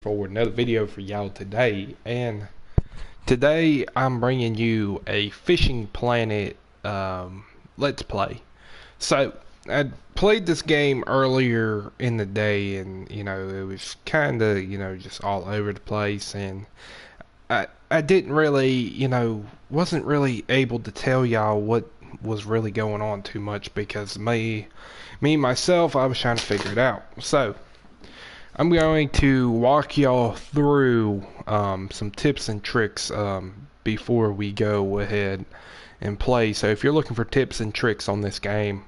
For another video for y'all today, and today I'm bringing you a Fishing Planet let's play. So I played this game earlier in the day, and it was kind of just all over the place, and I didn't really wasn't really able to tell y'all what was really going on too much because me myself, I was trying to figure it out. So I'm going to walk y'all through some tips and tricks before we go ahead and play. So if you're looking for tips and tricks on this game,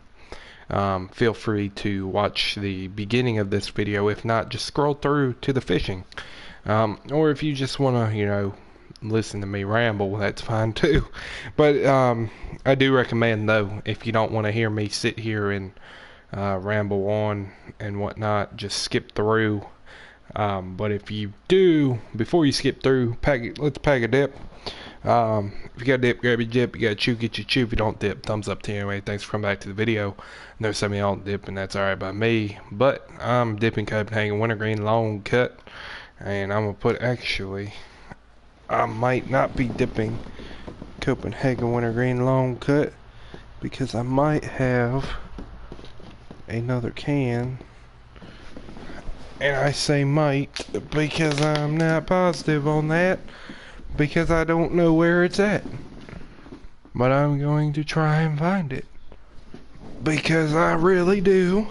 feel free to watch the beginning of this video. If not, just scroll through to the fishing. Or if you just want to, listen to me ramble, that's fine too. But I do recommend, though, if you don't want to hear me sit here and ramble on and whatnot, just skip through. But if you do, before you skip through, let's pack a dip. If you got a dip, grab your dip. You got a chew, get your chew. If you don't dip, thumbs up to you anyway. Thanks for coming back to the video. No, some of y'all don't dip, and that's alright by me. But I'm dipping Copenhagen Wintergreen Long Cut, and I'm gonna put, actually, I might not be dipping Copenhagen Wintergreen Long Cut because I might have another can, and I say might because I'm not positive on that because I don't know where it's at, but I'm going to try and find it because I really do.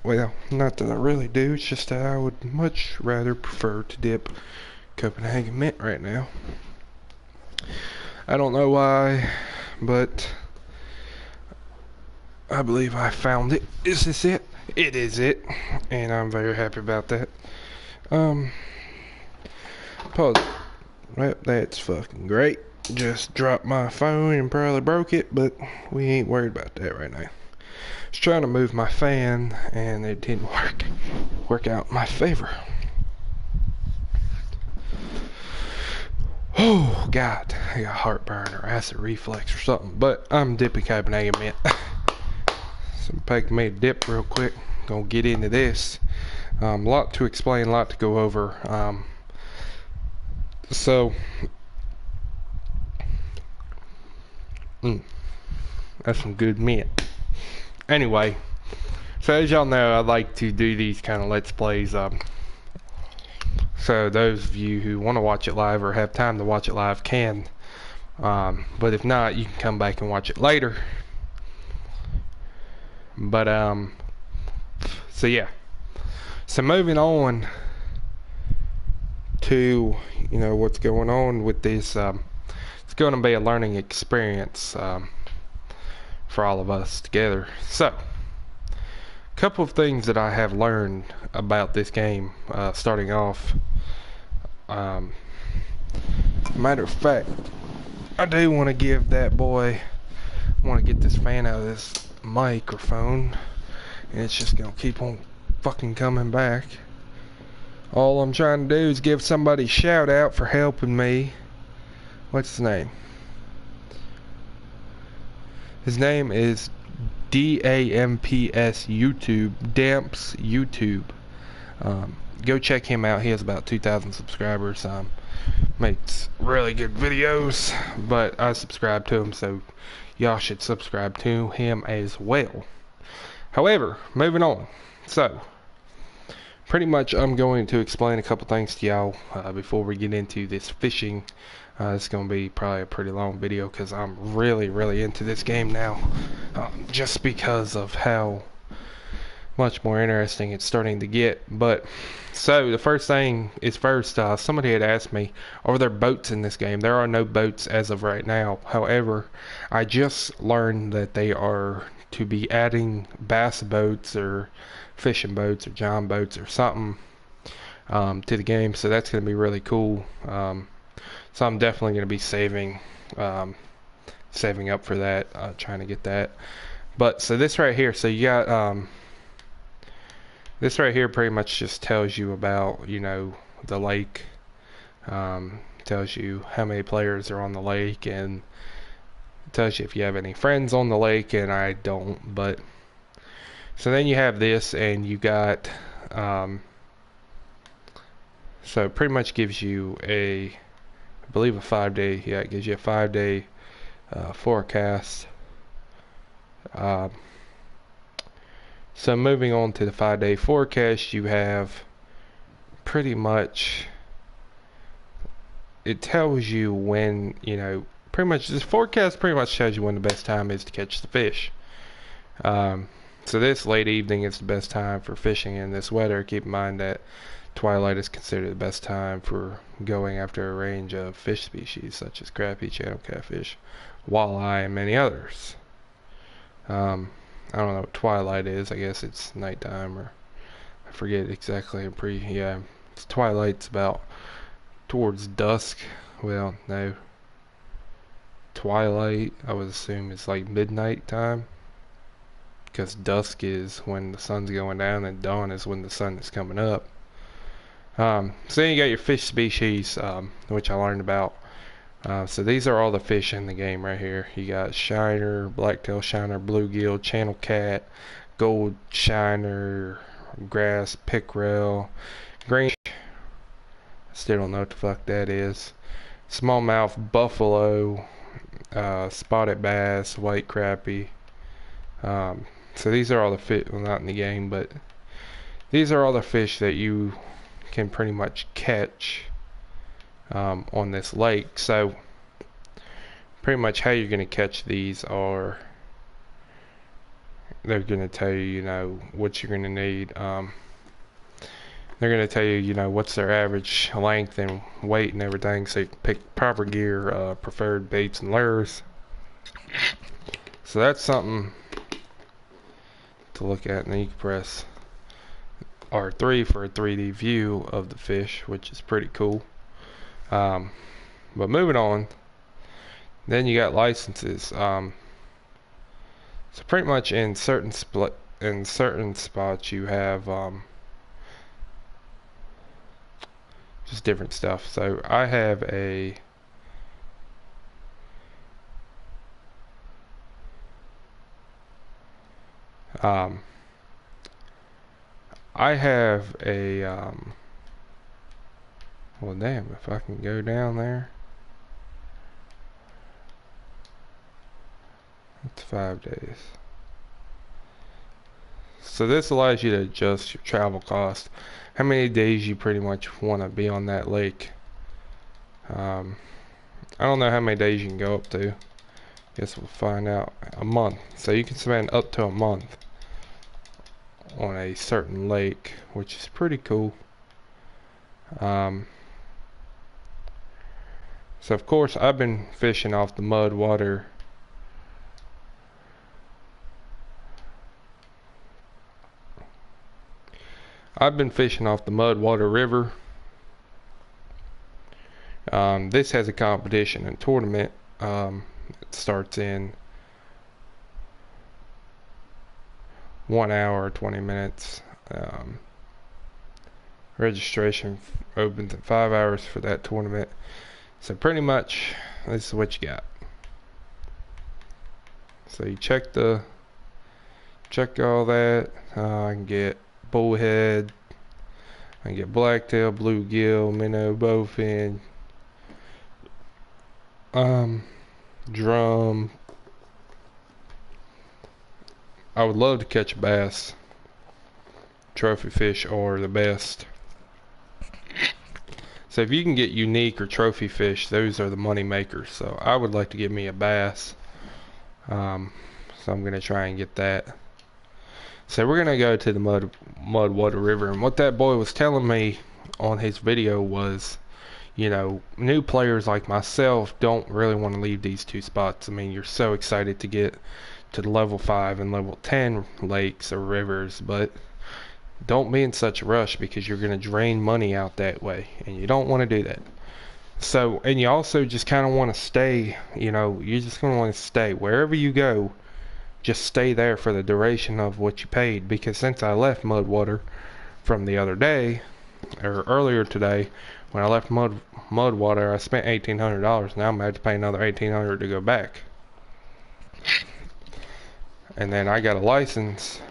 Well, not that I really do, it's just that I would much rather prefer to dip Copenhagen Mint right now. I don't know why, but I believe I found it. Is this it? It is it. And I'm very happy about that. Pause. Well, that's fucking great. Just dropped my phone and probably broke it, but we ain't worried about that right now. I was trying to move my fan and it didn't work out in my favor. Oh God, I got heartburn or acid reflux or something, but I'm dipping Copenhagen Mint. So Peg made a dip real quick. Gonna get into this. A lot to explain, a lot to go over. That's some good mint. Anyway, so as y'all know, I like to do these kind of let's plays. So those of you who want to watch it live or have time to watch it live can. But if not, you can come back and watch it later. But so yeah, so moving on to what's going on with this. It's going to be a learning experience for all of us together. So a couple of things that I have learned about this game starting off. Matter of fact, I do want to give that boy, I want to get this fan out of this microphone, and it's just gonna keep on fucking coming back. All I'm trying to do is give somebody a shout out for helping me. What's his name? His name is DAMPS YouTube, Damps YouTube. Go check him out. He has about 2,000 subscribers. Makes really good videos, but I subscribe to him, so y'all should subscribe to him as well. However, moving on. So pretty much I'm going to explain a couple things to y'all before we get into this fishing. It's going to be probably a pretty long video because I'm really into this game now, just because of how much more interesting it's starting to get. But so the first thing is first, somebody had asked me, are there boats in this game? There are no boats as of right now. However, I just learned that they are to be adding bass boats or fishing boats or john boats or something to the game, so that's going to be really cool. So I'm definitely going to be saving up for that, trying to get that. But so this right here, so you got this right here pretty much just tells you about the lake, tells you how many players are on the lake, and tells you if you have any friends on the lake, and I don't. But so then you have this, and you got So it pretty much gives you I believe a 5-day, yeah, it gives you a 5-day forecast. Um, so moving on to the 5-day forecast, you have pretty much, it tells you when, pretty much this forecast pretty much tells you when the best time is to catch the fish. So this late evening is the best time for fishing in this weather. Keep in mind that twilight is considered the best time for going after a range of fish species such as crappie, channel catfish, walleye, and many others. I don't know what twilight is. I guess it's nighttime, or I forget exactly. Yeah, it's twilight's about towards dusk. Well, no. Twilight, I would assume, is like midnight time, because dusk is when the sun's going down and dawn is when the sun is coming up. So then you got your fish species, which I learned about. So these are all the fish in the game right here. You got shiner, blacktail shiner, bluegill, channel cat, gold shiner, grass, pickerel, green. Still don't know what the fuck that is. Smallmouth, buffalo, spotted bass, white crappie. So these are all the fish, well, not in the game, but these are all the fish that you can pretty much catch on this lake. So pretty much how you're going to catch these are, they're going to tell you, what you're going to need. They're going to tell you, what's their average length and weight and everything, so you can pick proper gear, preferred baits and lures. So that's something to look at, and then you can press R3 for a 3D view of the fish, which is pretty cool. But moving on, then you got licenses. So pretty much in certain spots you have just different stuff. So I have a well, damn, if I can go down there. It's 5 days. So this allows you to adjust your travel cost, how many days you pretty much want to be on that lake. I don't know how many days you can go up to. Guess we'll find out. A month. So you can spend up to a month on a certain lake, which is pretty cool. So of course I've been fishing off the mud water. I've been fishing off the Mudwater River. This has a competition and tournament. It starts in 1 hour, 20 minutes. Registration opens in 5 hours for that tournament. So pretty much this is what you got. So you check all that. I can get bullhead, I can get blacktail, bluegill, minnow, bowfin, drum. I would love to catch a bass. Trophy fish are the best. So if you can get unique or trophy fish, those are the money makers. So I would like to get me a bass. So I'm gonna try and get that. So we're gonna go to the Mudwater River, and what that boy was telling me on his video was, new players like myself don't really want to leave these two spots. I mean, you're so excited to get to the level 5 and level 10 lakes or rivers, but don't be in such a rush because you're gonna drain money out that way, and you don't want to do that. So, and you also just kind of want to stay, you're just gonna want to stay wherever you go. Just stay there for the duration of what you paid, because since I left Mudwater from the other day, or earlier today, when I left Mudwater, I spent $1,800. Now I'm gonna have to pay another $1,800 to go back. And then I got a license.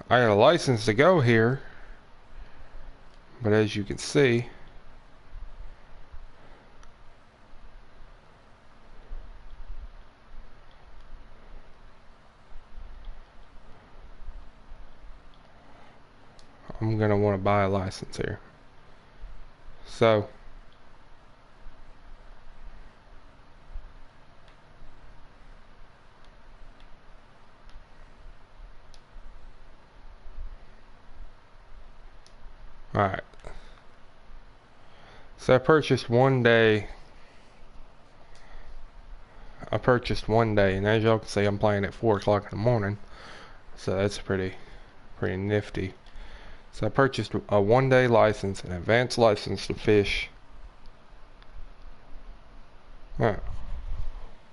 I got a license to go here, But as you can see, I'm gonna want to buy a license here. So alright. So I purchased one day, and as y'all can see, I'm playing at 4 o'clock in the morning, so that's pretty nifty. So I purchased a 1-day license, an advanced license to fish. Oh,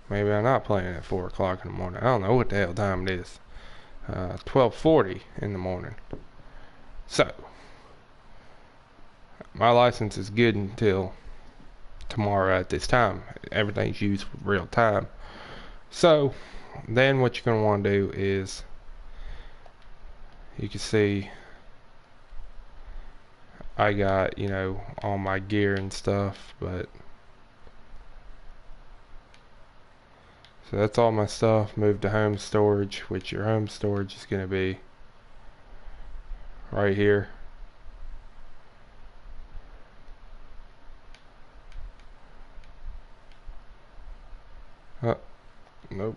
maybe I'm not playing at 4 o'clock in the morning. I don't know what the hell time it is. 12:40 in the morning. So my license is good until tomorrow at this time. Everything's used real time. So then what you're going to want to do is, you can see I got, you know, all my gear and stuff, but so that's all my stuff. Moved to home storage, which your home storage is going to be right here. Oh, nope.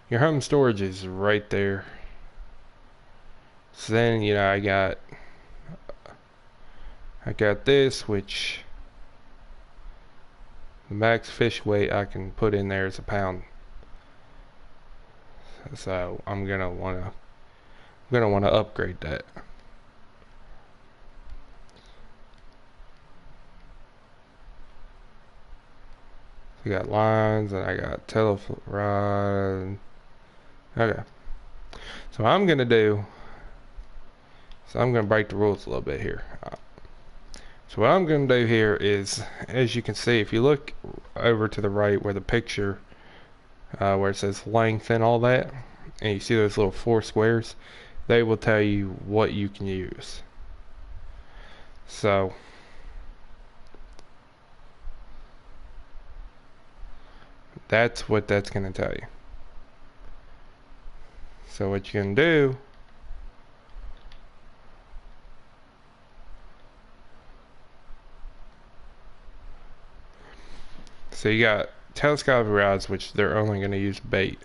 Your home storage is right there. So then, you know, I got this, which the max fish weight I can put in there is a pound. So I'm gonna wanna upgrade that. So I got lines and I got telefloat rod. Okay. So I'm gonna break the rules a little bit here. So what I'm going to do here is, as you can see, if you look over to the right where the picture, where it says length and all that, and you see those little 4 squares, they will tell you what you can use. So that's what that's going to tell you. So what you can do, so you got telescopic rods, which they're only going to use bait.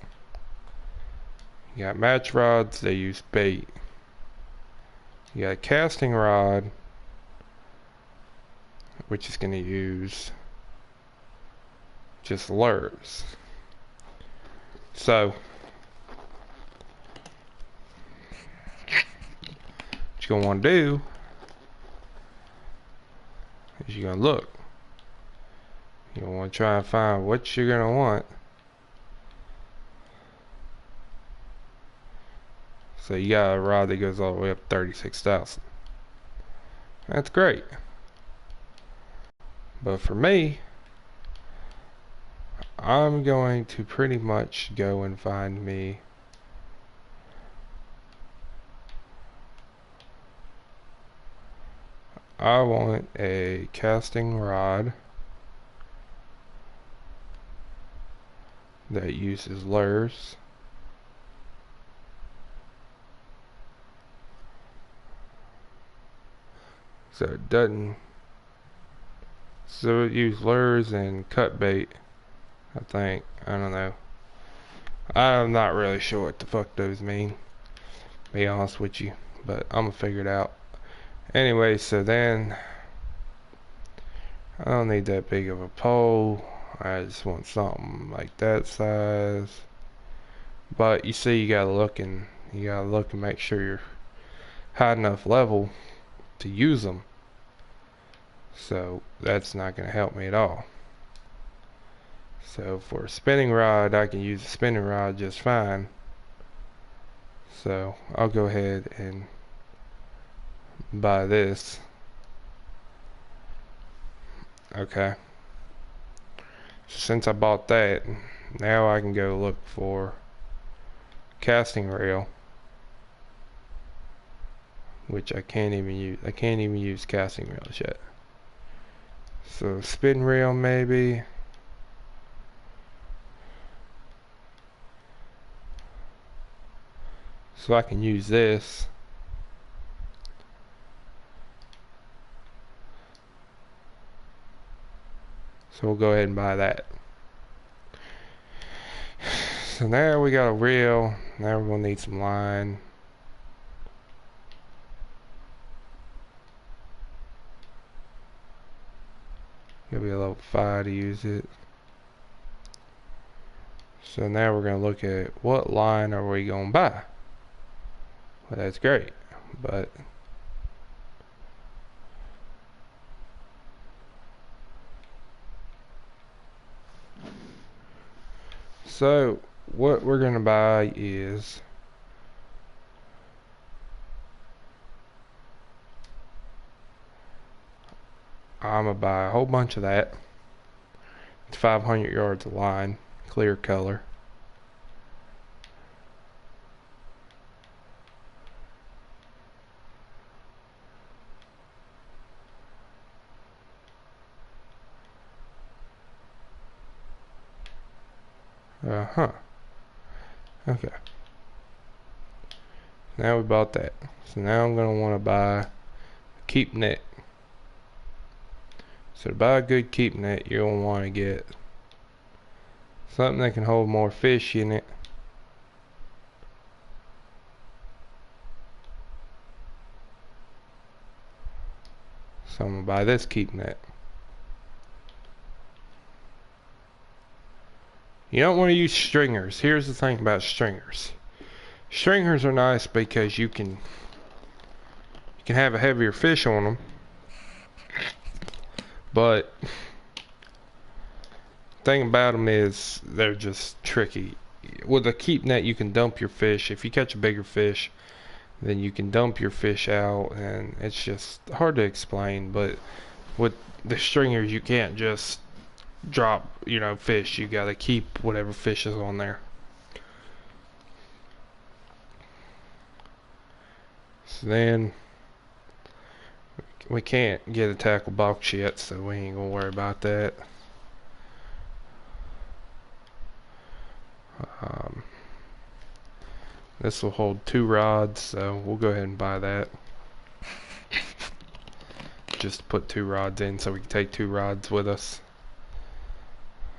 You got match rods, they use bait. You got a casting rod, which is going to use just lures. So what you're going to want to do is you're going to look. You want to try and find what you're going to want. So you got a rod that goes all the way up 36,000. That's great. But for me, I'm going to pretty much go and find me I want a casting rod that uses lures. So it doesn't, so it uses lures and cut bait, I think. I don't know. I'm not really sure what the fuck those mean, to be honest with you, but I'm gonna figure it out. Anyway, so then I don't need that big of a pole. I just want something like that size. But you see, you gotta look and make sure you're high enough level to use them. So that's not gonna help me at all. So for a spinning rod, I can use a spinning rod just fine. So I'll go ahead and buy this. Okay. So since I bought that, now I can go look for casting reel, which I can't even use. I can't even use casting reels yet. So spin reel maybe. So I can use this. So we'll go ahead and buy that. So now we got a reel. Now we're gonna need some line. It'll be a level 5 to use it. So now we're gonna look at what line are we gonna buy. Well, that's great, but so what we're gonna buy is I'm gonna buy a whole bunch of that. It's 500 yards of line, clear color. Okay. Now we bought that. So now I'm gonna want to buy a keep net. So to buy a good keep net, you're gonna want to get something that can hold more fish in it. So I'm gonna buy this keep net. You don't want to use stringers. Here's the thing about stringers. Stringers are nice because you can have a heavier fish on them, but thing about them is they're just tricky. With a keep net, you can dump your fish. If you catch a bigger fish, then you can dump your fish out, and it's just hard to explain. But with the stringers, you can't just drop, fish. You gotta keep whatever fish is on there. So then we can't get a tackle box yet, so we ain't gonna worry about that. This will hold 2 rods, so we'll go ahead and buy that. Just put 2 rods in so we can take 2 rods with us.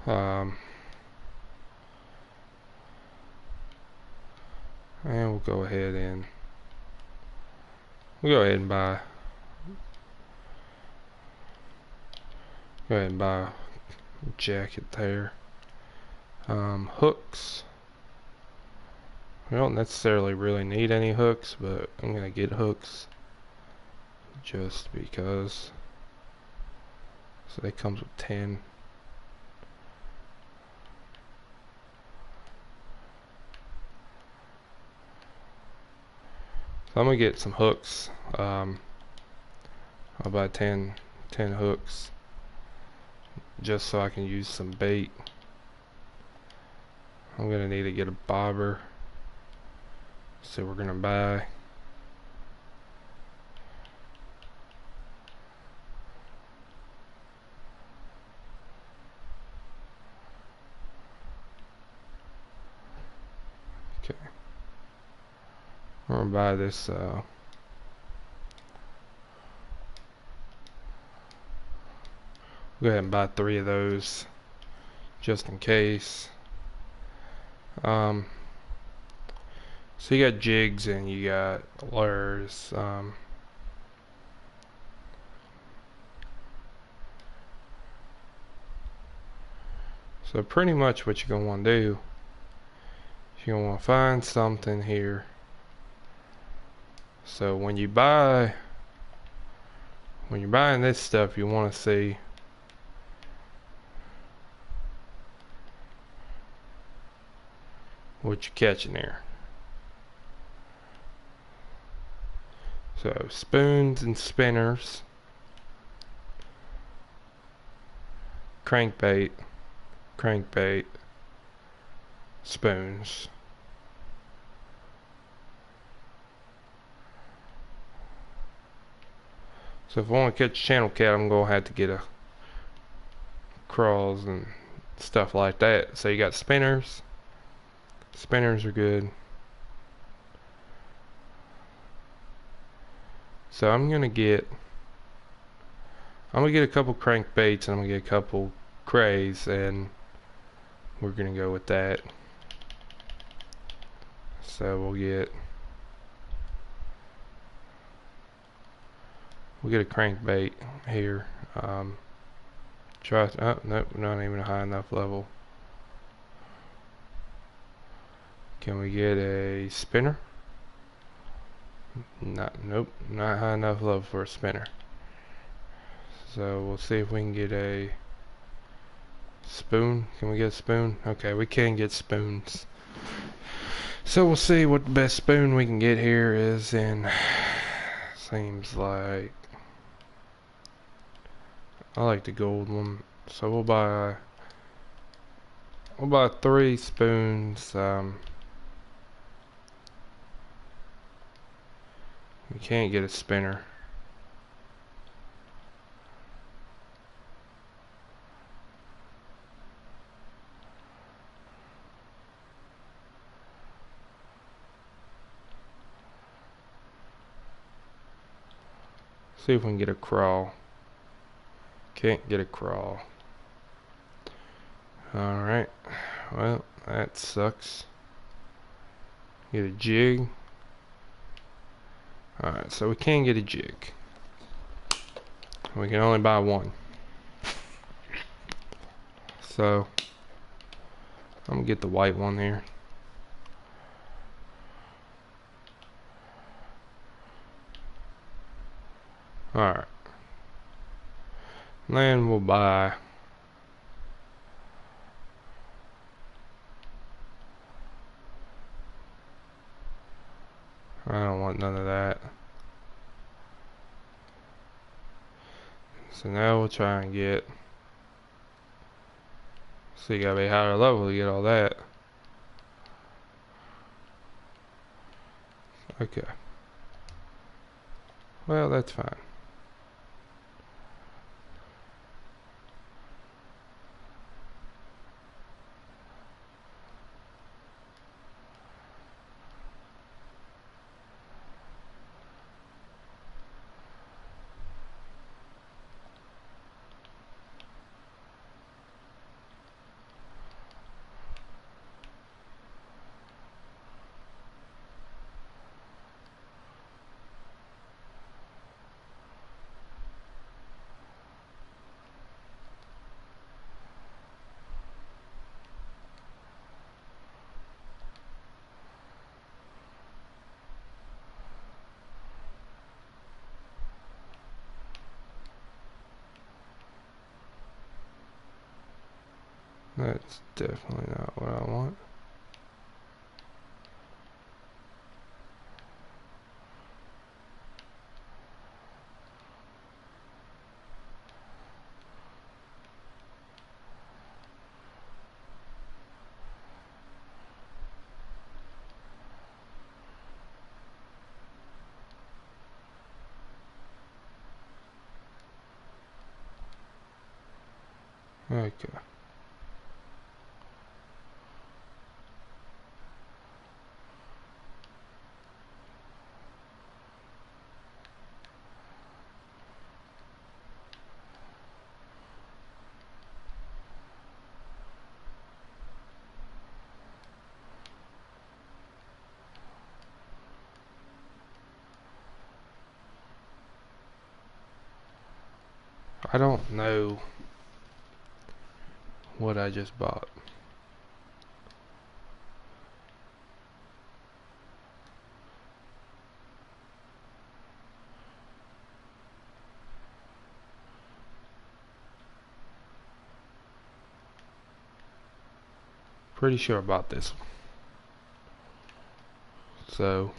And we'll go ahead and buy a jacket there. Hooks. We don't necessarily really need any hooks, but I'm gonna get hooks just because. So they comes with 10. So I'm gonna get some hooks. I'll buy 10 hooks just so I can use some bait. I'm gonna need to get a bobber. So we're gonna buy we're gonna buy this go ahead and buy 3 of those just in case. So you got jigs and you got lures. So pretty much what you're gonna want to do is you're gonna want to find something here. So when you're buying this stuff, you want to see what you're catching there. So spoons and spinners, crankbait, spoons. So if I want to catch a channel cat, I'm gonna have to get a crawls and stuff like that. So you got spinners. Spinners are good. So I'm gonna get a couple crankbaits and I'm gonna get a couple crays, and we're gonna go with that. So we'll get a crankbait here. Try. Oh, nope, not even a high enough level. Can we get a spinner? Nope, not high enough level for a spinner. So we'll see if we can get a spoon. Can we get a spoon? Okay, we can get spoons. So we'll see what the best spoon we can get here is, and seems like I like the gold one. So we'll buy 3 spoons. We can't get a spinner. See if we can get a crawl. Can't get a crawl. Alright. Well, that sucks. Get a jig. Alright, so we can get a jig. We can only buy one. So I'm gonna get the white one here. Alright. Then we'll buy I don't want none of that. So now we'll try and get, so you gotta be higher level to get all that. Okay. Well, that's fine. That's definitely not what I want. Okay. I don't know what I just bought. Pretty sure about this one. So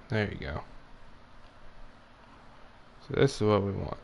There you go. So this is what we want.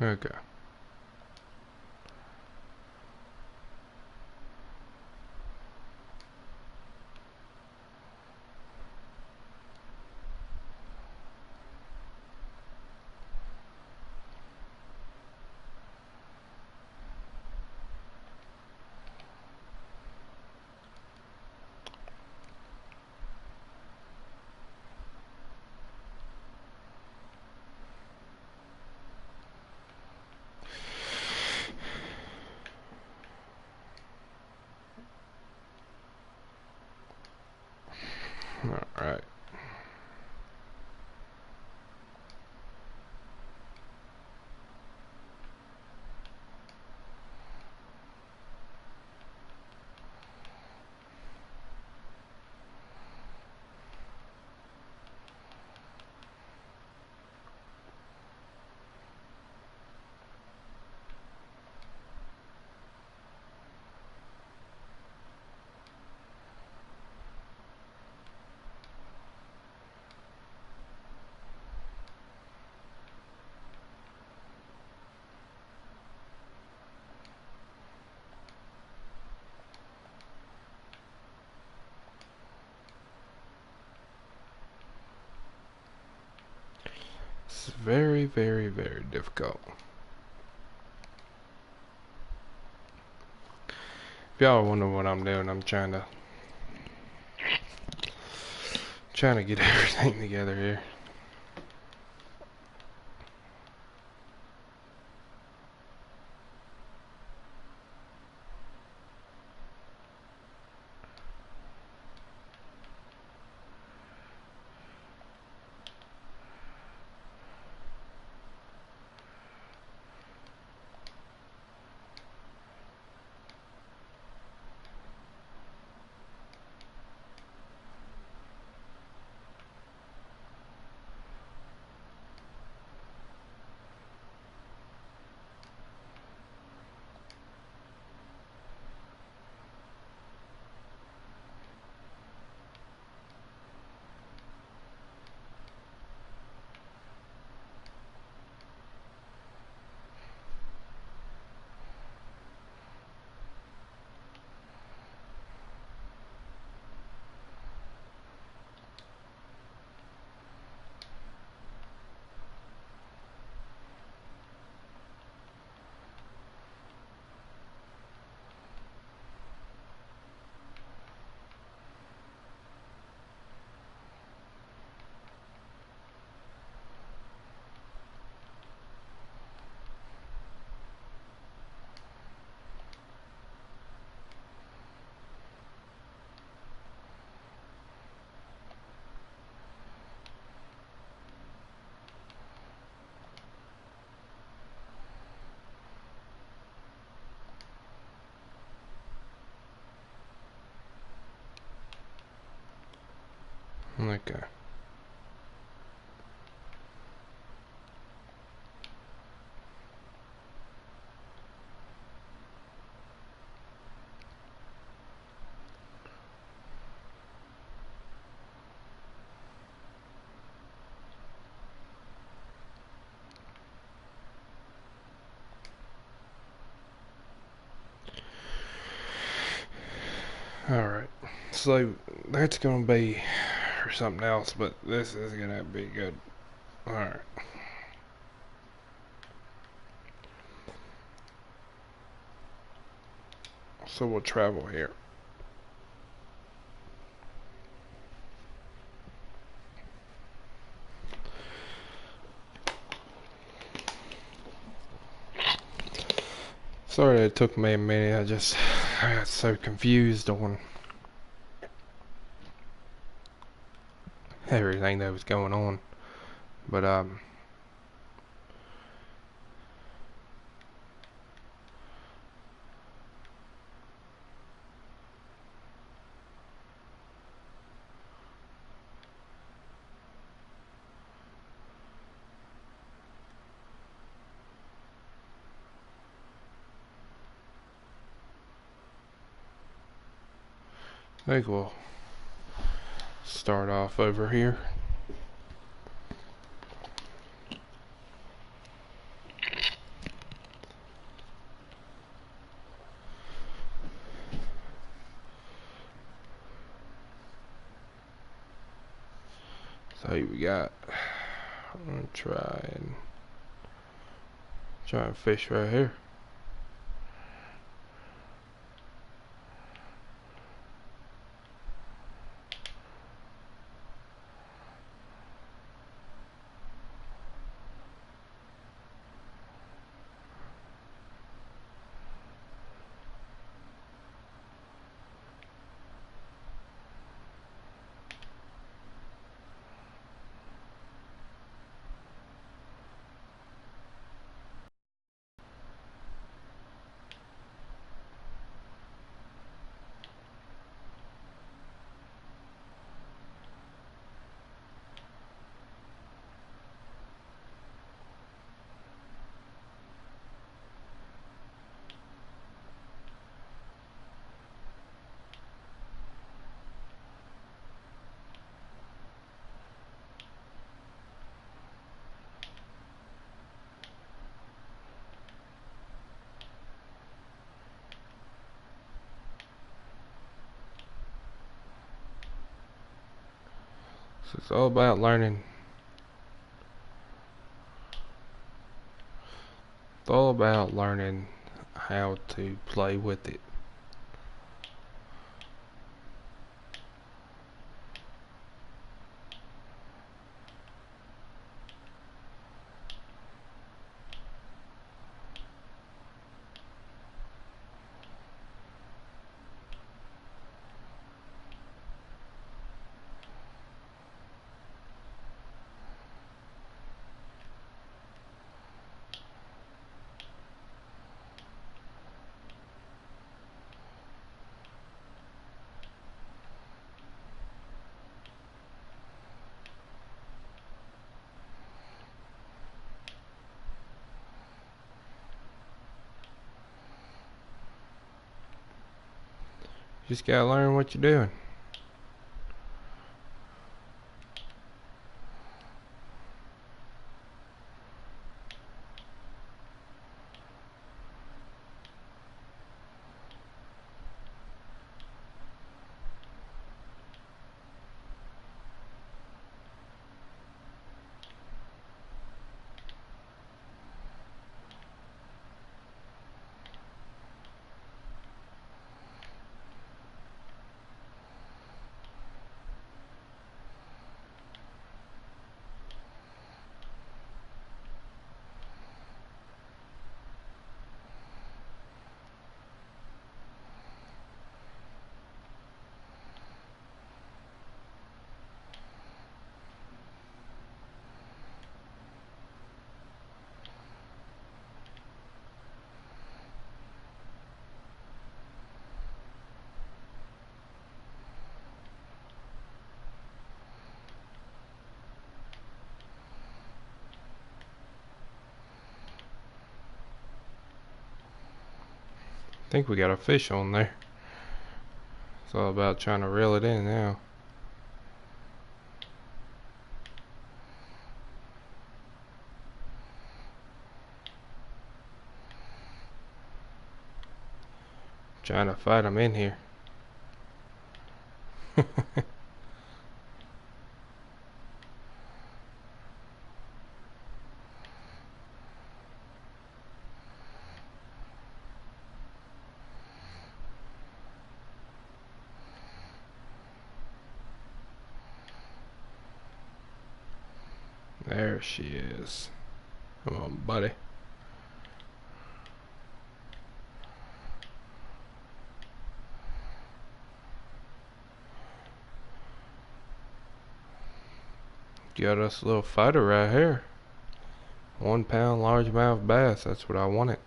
Okay. All right. It's very, very, very difficult. If y'all wonder what I'm doing, I'm trying to get everything together here. Okay. Alright. So that's gonna be for something else, but this is gonna be good. Alright. So we'll travel here. Sorry it took me a minute. I got so confused on everything that was going on. But I think we'll start off over here. So here we got. I'm gonna try and fish right here. So it's all about learning. It's all about learning how to play with it. Just gotta learn what you're doing. I think we got a fish on there. It's all about trying to reel it in now. Trying to fight them in here. There she is. Come on, buddy. Got us a little fighter right here. 1 pound largemouth bass. That's what I wanted.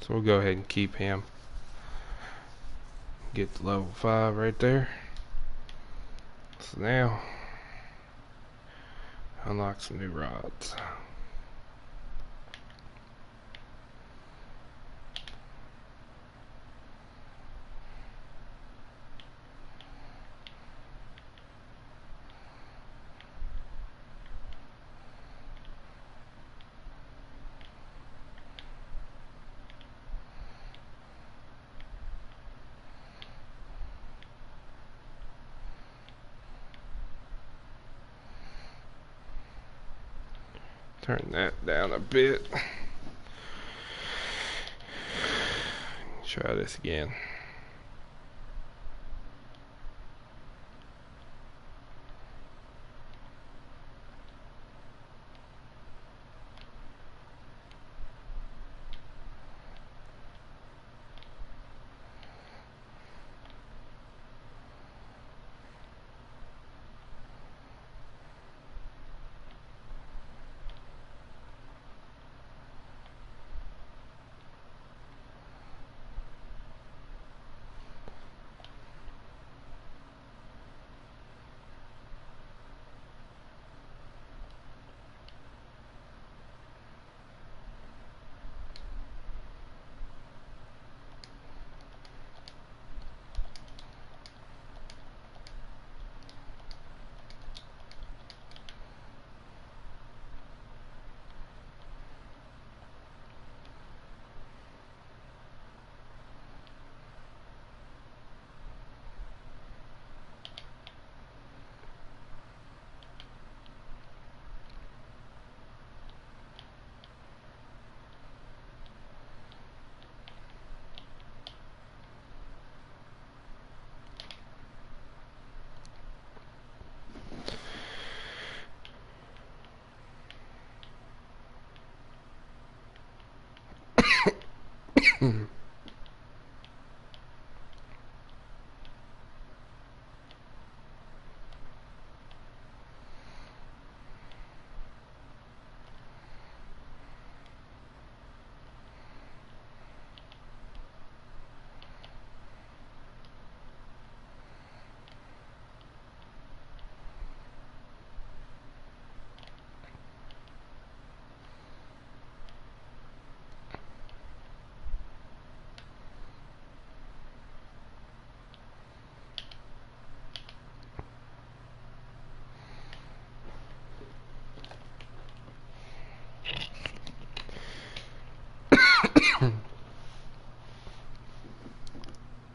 So we'll go ahead and keep him. Get the level 5 right there. So now, unlock some new rods. Turn that down a bit. Try this again.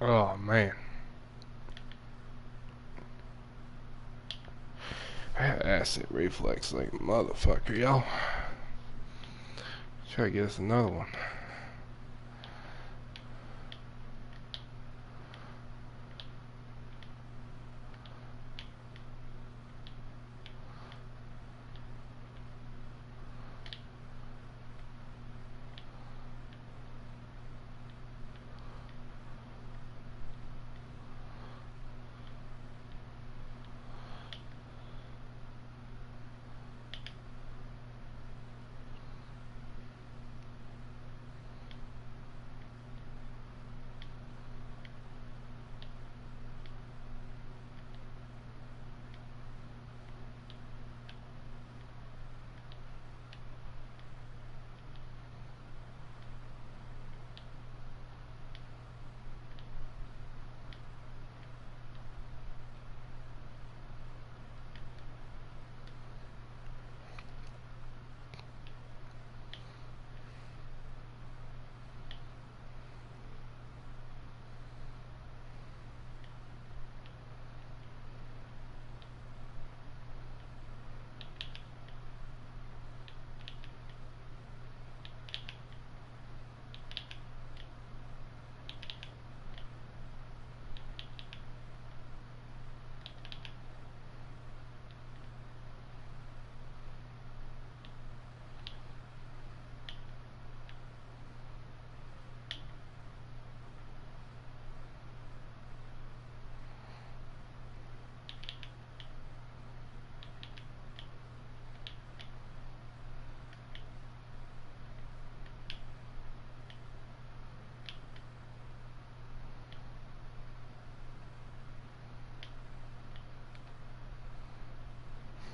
Oh man. I had acid reflex like a motherfucker, y'all. Try to get us another one.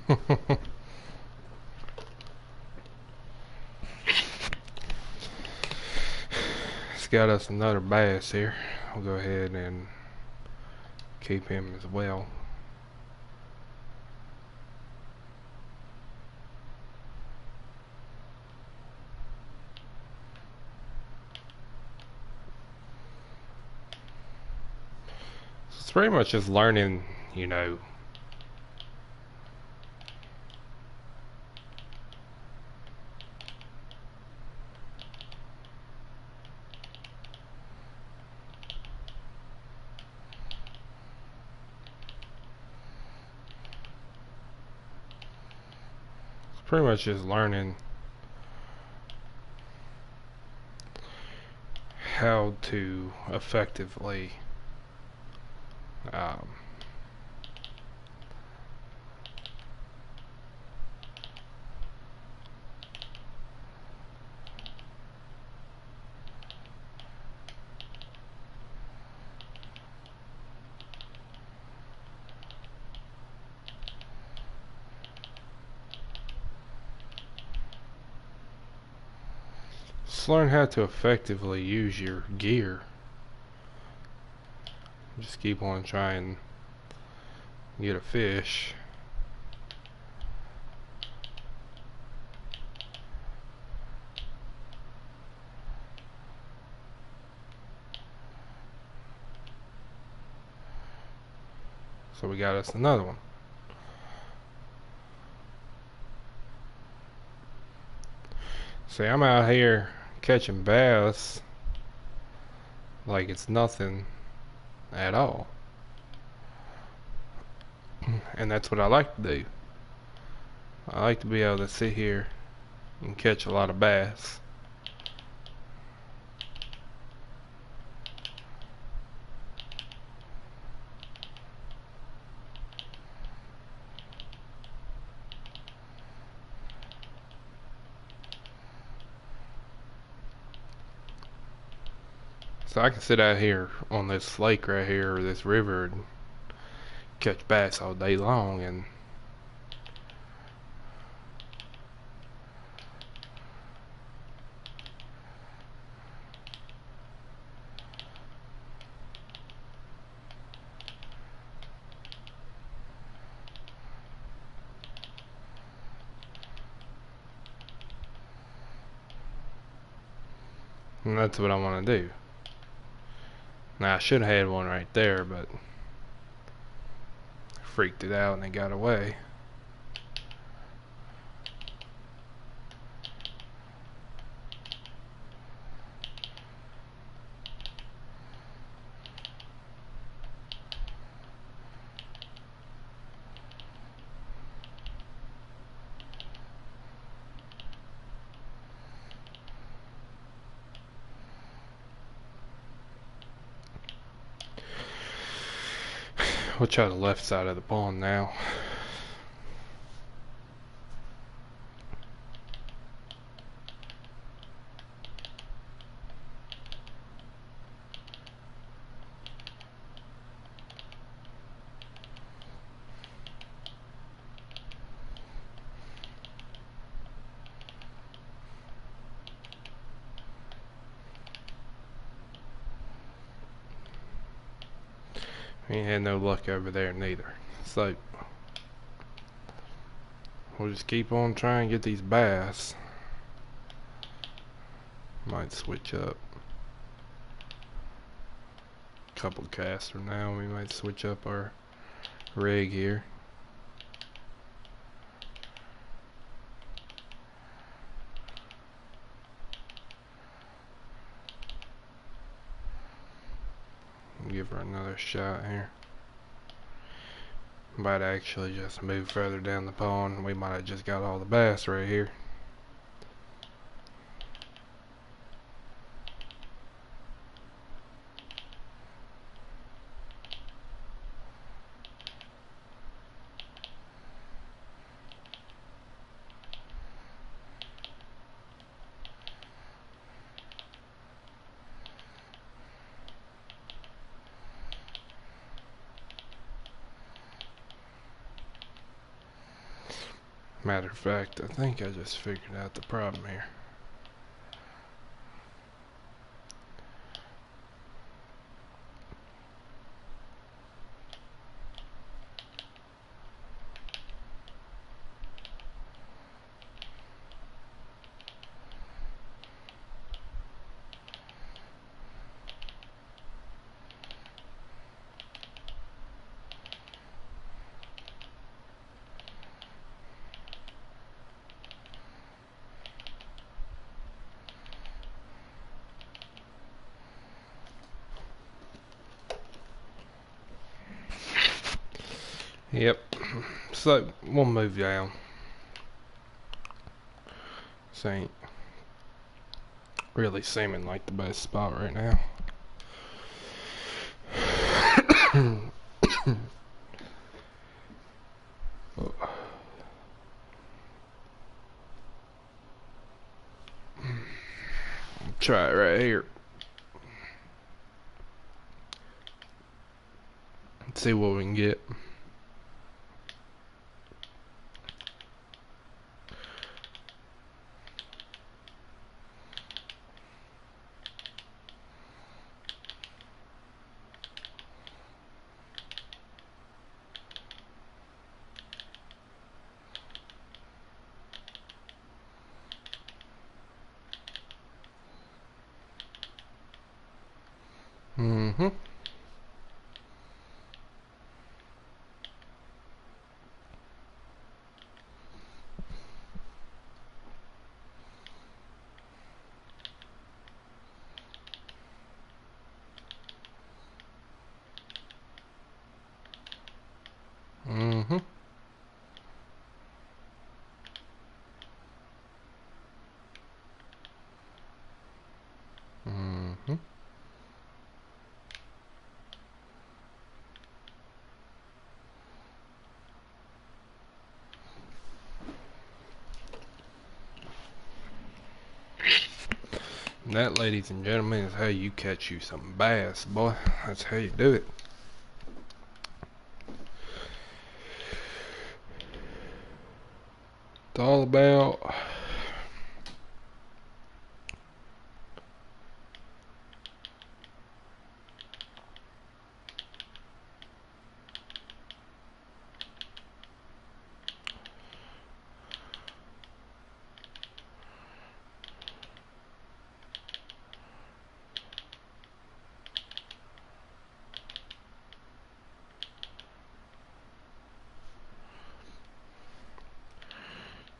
It's got us another bass here. I'll go ahead and keep him as well. So it's pretty much just learning, you know, how to effectively um, just learn how to effectively use your gear. Just keep on trying to get a fish. So we got us another one. See, I'm out here catching bass like it's nothing at all. And that's what I like to do. I like to be able to sit here and catch a lot of bass. So I can sit out here on this lake right here or this river and catch bass all day long, and that's what I want to do. Now I should have had one right there, but freaked it out and it got away. We'll try the left side of the pond now. We ain't had no luck over there neither. So we'll just keep on trying to get these bass. Might switch up. A couple casts from now, we might switch up our rig here. Give her another shot here. Might actually just move further down the pond. We might have just got all the bass right here. Matter of fact, I think I just figured out the problem here. Yep. So we'll move down. This ain't really seeming like the best spot right now. Try it right here. Let's see what we can get. Mm-hmm. Mm-hmm. Mm-hmm. And that, ladies and gentlemen, is how you catch you some bass, boy. That's how you do it.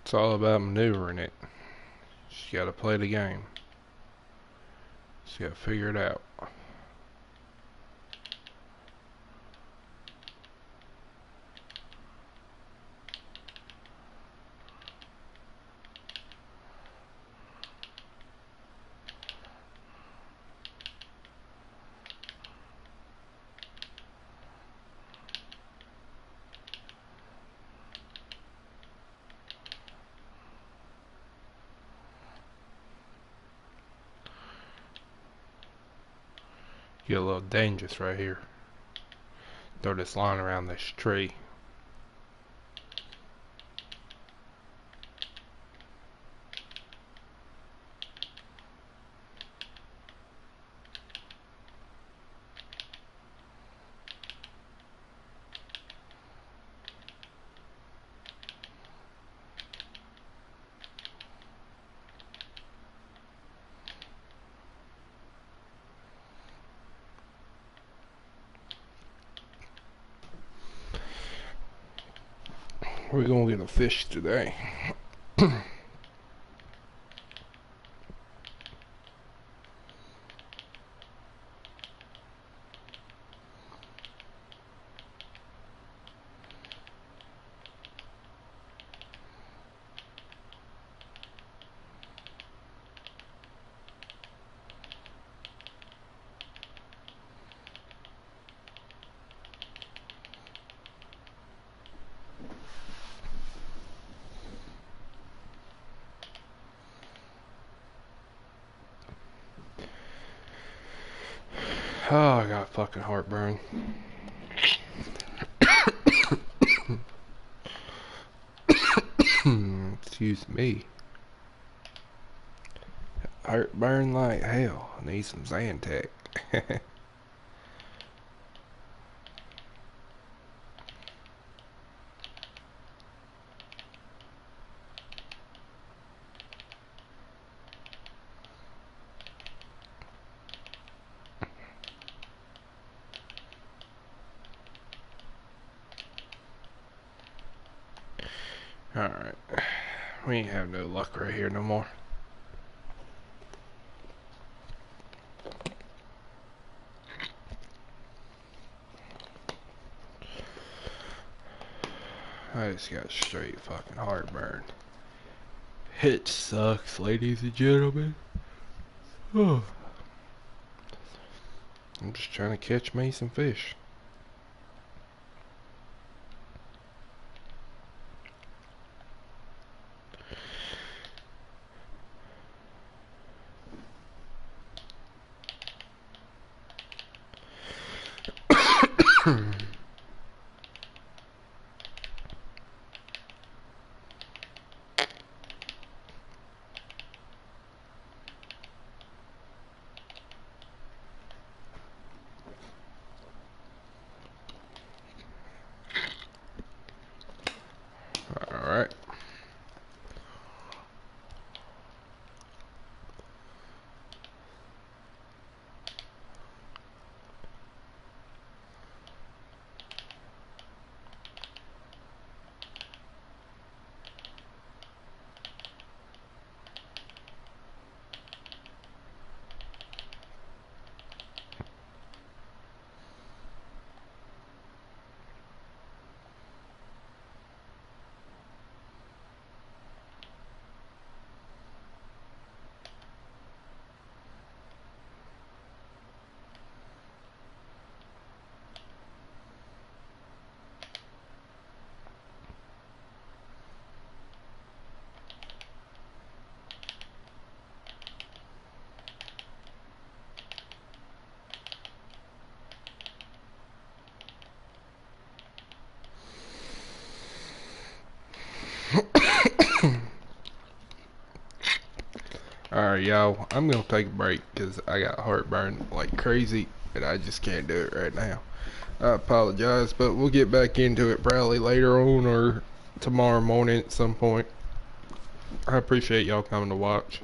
It's all about maneuvering it. Just gotta play the game. Just gotta figure it out. Get a little dangerous right here. Throw this line around this tree. We're gonna get a fish today. Oh, I got fucking heartburn. Excuse me. Heartburn like hell. I need some Zantac. Alright. We ain't have no luck right here no more. I just got straight fucking heartburn. It sucks, ladies and gentlemen. Oh. I'm just trying to catch me some fish. Alright. Alright, y'all. I'm gonna take a break because I got heartburn like crazy, and I just can't do it right now. I apologize, but we'll get back into it probably later on or tomorrow morning at some point. I appreciate y'all coming to watch.